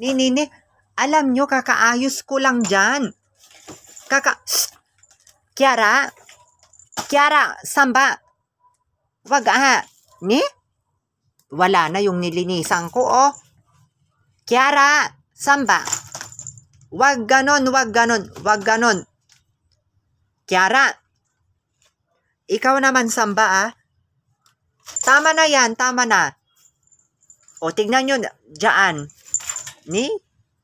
Ni, alam nyo, kakaayos ko lang dyan. Kiara, samba. Wag ni? Wala na yung nilinisan ko, oh. Kiara, samba. Wag ganon. Kiara, ikaw naman, samba, ah. Tama na yan, tama na. O, tignan nyo, dyan. Ni?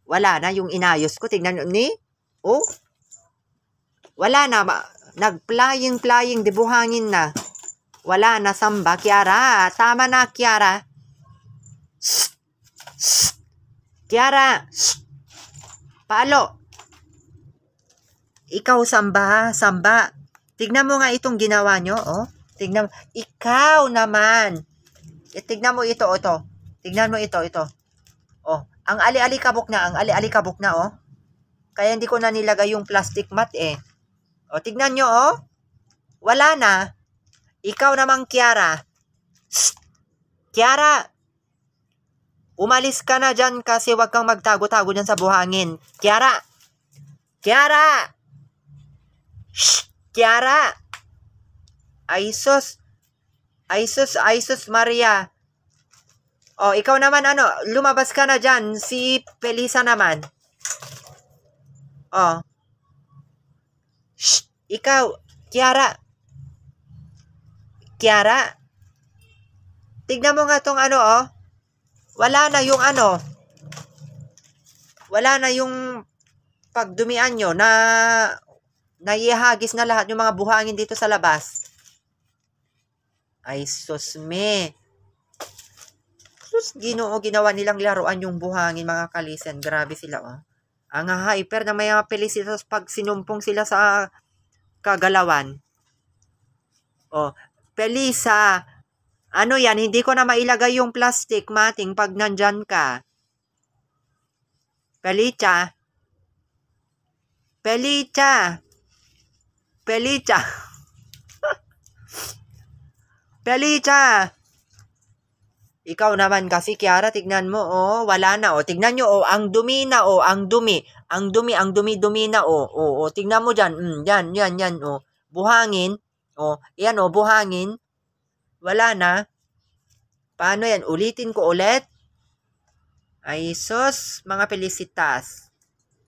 Wala na yung inayos ko. Tignan nyo, ni? O? Wala na. Nag-flying, dibuhangin na. Wala na, samba. Kiara, tama na, Kiara. Kiara. Paalo. Ikaw, samba. Tignan mo nga itong ginawa nyo, oh. Tignan mo. Ikaw naman. Tignan mo ito. Tignan mo ito. Oh, ang ali-alikabok na, oh. Kaya hindi ko na nilagay yung plastic mat, eh. Oh, tignan nyo, oh. Wala na. Ikaw naman, Kiara. Kiara. Umalis ka na dyan kasi wag kang magtago-tago dyan sa buhangin. Kiara. Kiara. Ay sus Maria. Oh, ikaw naman, lumabas ka na dyan. Si Felisa naman. Oh. Ikaw, Kiara. Tignan mo nga tong oh. Wala na yung pagdumian nyo na naihagis na lahat yung mga buhangin dito sa labas. Ay, sus me. Sus, Ginoo, ginawa nilang laruan yung buhangin, mga kalisen. Grabe sila, oh. Ang hyper na may mga Felicitas pag sinumpong sila sa kagalawan. Oh, Felisa, ano yan, hindi ko na mailagay yung plastic, mating, pag nandyan ka. Felicia. Ikaw naman kasi, Kiara, tignan mo, oh, wala na, oh. Tignan nyo, oh, ang dumi na, oh, ang dumi na, oh, tignan mo dyan, yan, oh, buhangin, oh, yan, oh, buhangin, wala na. Paano yan? Ulitin ko ulit? Ay, sus, mga Felicitas.